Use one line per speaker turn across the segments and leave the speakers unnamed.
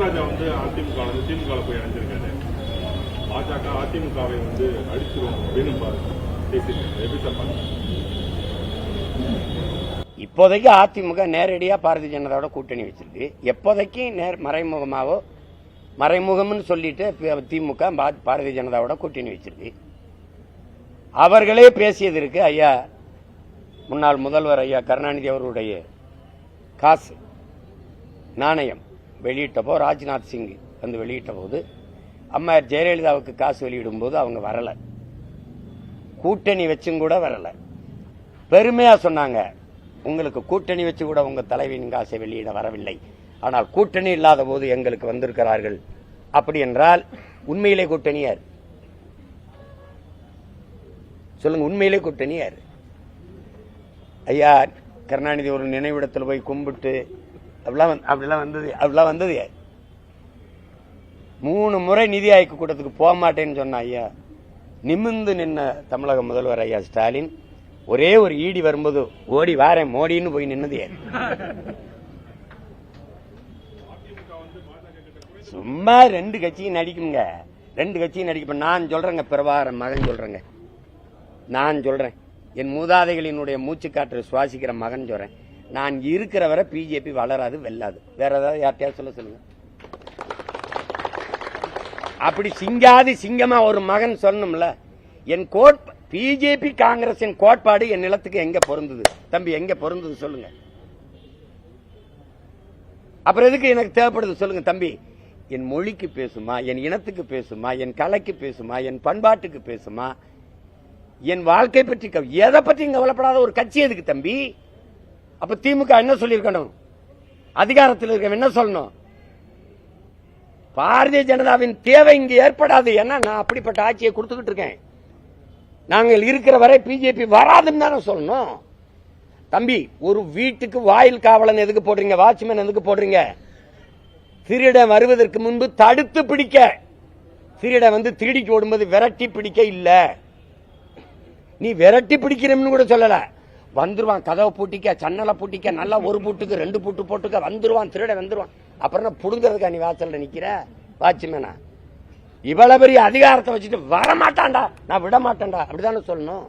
ராஜா வந்து அதிமுக திமுக போய் அடைஞ்சிருக்காரு. பாஜக அதிமுகவை வந்து அடிச்சிரும் அப்படின்னு பேசிட்டு.
இப்போதைக்கு அதிமுக நேரடியாக பாரதிய ஜனதாவோட கூட்டணி வச்சிருக்கு. எப்போதைக்கு மறைமுகமாவோ மறைமுகம்னு சொல்லிட்டு திமுக பாரதிய ஜனதாவோட கூட்டணி வச்சிருக்கு. அவர்களே பேசியது இருக்கு. ஐயா முன்னாள் முதல்வர் ஐயா கருணாநிதி அவர்களுடைய காசு நாணயம் வெளியிட்டப்போ ராஜ்நாத் சிங் வந்து வெளியிட்ட போது அம்மா ஜெயலலிதாவுக்கு காசு வெளியிடும் போது அவங்க வரல, கூட்டணி வச்சும் கூட வரல. பெருமையா சொன்னாங்க, உங்களுக்கு கூட்டணி வச்சு கூட உங்க தலைவியின் காசை வெளியிட வரவில்லை, ஆனால் கூட்டணி இல்லாத போது எங்களுக்கு வந்திருக்கிறார்கள். அப்படி என்றால் உண்மையிலே கூட்டணி யார் சொல்லுங்க? உண்மையிலே கூட்டணி யார்? ஐயா கருணாநிதி ஒரு நினைவிடத்தில் போய் கும்பிட்டு அப்படிலாம் வந்தது யார்? 3 முறை நிதி ஆய்வு கூட்டத்துக்கு போக மாட்டேன்னு சொன்ன ஐயா நிமிர்ந்து நின்ன தமிழக முதல்வர் ஐயா ஸ்டாலின் ஒரே ஒரு ஈடி வரும்போது ஓடி வாரேன் மோடின்னு போய் நின்னது யார்? சும்மா 2 கட்சியும் நடிக்குங்க, 2 கட்சியும் நடிக்க. நான் சொல்றேங்க, பிரபாகரன் மகன் சொல்றேங்க, நான் சொல்றேன், என் மூதாதைகளினுடைய மூச்சுக்காற்று சுவாசிக்கிற மகன் சொல்றேன். நான் இருக்கிற வரை பிஜேபி வளராது, வெல்லாது. வேற ஏதாவது யார்ட்டையாவது சொல்லுங்க. அப்படி சிங்காதி சிங்கமா ஒரு மகன் சொல்லணும்ல. என் பிஜேபி காங்கிரசின் கோட்பாடு என் நிலத்துக்கு எங்க பொருந்தது தம்பி? எங்க பொருந்தது சொல்லுங்க. அப்புறம் எதுக்கு எனக்கு தேவைப்படுது சொல்லுங்க தம்பி? என் மொழிக்கு பேசுமா, என் இனத்துக்கு பேசுமா, என் கலைக்கு பேசுமா, என் பண்பாட்டுக்கு பேசுமா, என் வாழ்க்கை பற்றி எதை பற்றி கவலைப்படாத ஒரு கட்சி எதுக்கு தம்பி? அப்ப திமுக என்ன சொல்லியிருக்கணும்? அதிகாரத்தில் இருக்க என்ன சொல்லணும்? பாரதிய ஜனதாவின் தேவை இங்கு ஏற்படாது. ஏன்னா நான் அப்படிப்பட்ட ஆட்சியை கொடுத்துக்கிட்டு இருக்கேன். நாங்கள் இருக்கிற வரை பிஜேபி வராதுன்னு தானே சொல்லணும் தம்பி. ஒரு வீட்டுக்கு வாயில் காவலன் எதுக்கு போடுறீங்க? வாட்ச்மேன் எதுக்கு போடுறீங்க? திருடன் வருவதற்கு முன்பு தடுத்து பிடிக்க. திருடன் வந்து திருடிக்கு ஓடும்போது விரட்டி பிடிக்க இல்ல. நீ விரட்டி பிடிக்கிறன்னு கூட சொல்லல. வந்துருவான், கதவை பூட்டிக்க, சன்னலை பூட்டிக்க, நல்லா ஒரு பூட்டுக்கு 2 பூட்டு போட்டுக்க, வந்துருவான், திருடன் வந்துருவான். அப்புறம் புடுங்கிறதுக்கா நீ வாசல்ல நிக்கிற வாட்ச்மேனா? இவ்வளவு பெரிய அதிகாரத்தை வச்சுட்டு வரமாட்டான்டா, நான் விட மாட்டேன்டா, அப்படிதானே சொல்லணும்?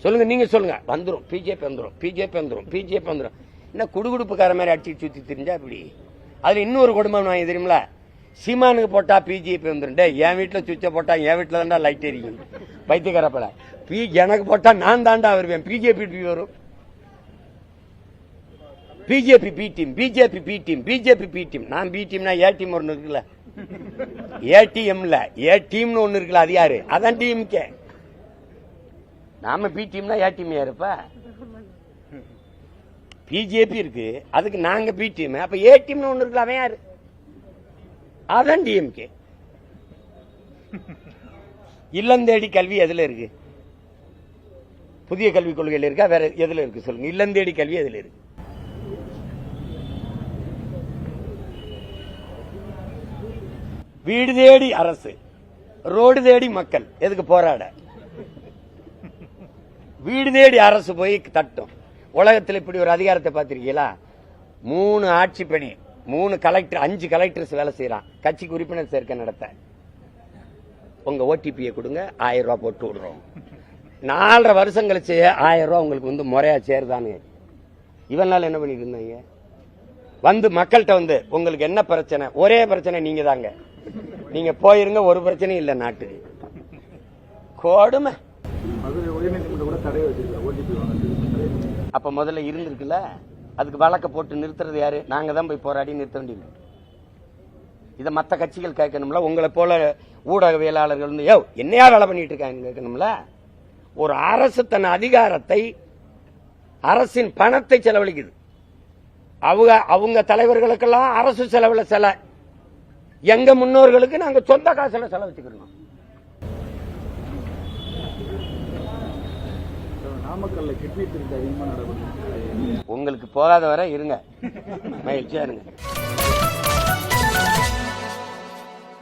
சொல்லுங்க, நீங்க சொல்லுங்க. வந்துரும் பிஜேபி, வந்துரும் பிஜேபி, வந்துரும் பிஜேபி, வந்துரும். என்ன குடுகுடுப்புக்கார மாதிரி அடிச்சு சுத்தி தெரிஞ்சா இப்படி? அதுல இன்னொரு குடும்பம் நான் தெரியுமில, சீமானுக்கு போட்டா பிஜேபி வந்துருண்டே, என் வீட்டுல சுவிட்ச போட்டா என் வீட்டுல தான்டா லைட் எரியும். பைத்தியக்காரப்பல எனக்கு போட்டா நான் தாண்டா வருவேன். பிஜேபி வரும். BJP B team, BJP B team, BJP B team. நான் பி டீம்னா ஏ டீம் ஒன்னு இருக்குல்ல, ஏடிஎம்ல ஏ டீம்னு ஒன்னு இருக்குல்ல, அது யாரு? அதான் டிஎம்கே. நாம பி டீம்னா ஏ டீம் யாருப்பா? பிஜேபி இருக்கு, அதுக்கு நாங்க பி டீம். அப்ப ஏ டீம்னு ஒன்னு இருக்குல்ல, அவன் யாரு? அதான் டிஎம்கே. இல்லந்தேடி கல்வி எதுல இருக்கு? புதிய கல்விக் கொள்கையில் இருக்கா? வேற எதுல இருக்கு சொல்லுங்க? இல்லந்தேடி கல்வி எதுல இருக்கு? வீடு தேடி அரசு, ரோடு தேடி மக்கள் எதுக்கு போராட? வீடு தேடி அரசு போய் தட்டும். உலகத்தில் இப்படி ஒரு அதிகாரத்தை பார்த்திருக்கீங்களா? 3 ஆட்சி பணி, 3 கலெக்டர், 5 கலெக்டர்ஸ் வேலை செய்யறான் கட்சிக்கு உறுப்பினர் சேர்க்கை நடத்த. உங்க ஓடிபியை கொடுங்க, 1000 ரூபாய் போட்டு விடுறோம். 4.5 வருஷம் கழிச்சு 1000 ரூபாய் உங்களுக்கு வந்து முறையா சேருதானு. இவனால என்ன பண்ணிட்டு இருந்தாங்க? வந்து மக்கள்கிட்ட வந்து உங்களுக்கு என்ன பிரச்சனை? ஒரே பிரச்சனை நீங்க தாங்க, நீங்க போயிருங்க, ஒரு பிரச்சனையும் இல்ல நாட்டுக்கு. கொடுமை. அப்ப முதல்ல இருந்திருக்குல்ல, அதுக்கு வழக்க போட்டு நிறுத்துறது யாரு? நாங்க தான் போய் போராடி நிறுத்த வேண்டியது. இதை மற்ற கட்சிகள் கேட்கணும்ல. உங்களை போல ஊடகவியலாளர்கள் வந்து என்னையா வேலை பண்ணிட்டு இருக்காங்க கேட்கணும்ல. ஒரு அரசு தன் அதிகாரத்தை, அரசின் பணத்தை செலவழிக்குது. அவங்க தலைவர்களுக்கெல்லாம் அரசு செலவுல செல, எங்க முன்னோர்களுக்கு நாங்க சொந்த காசுல செலவழிச்சுக்கணும். நாமக்கல்ல கிட்னி திருட்டு அதிகமா நடக்குது. உங்களுக்கு போகாத வரை இருங்க, மகிழ்ச்சியா இருங்க.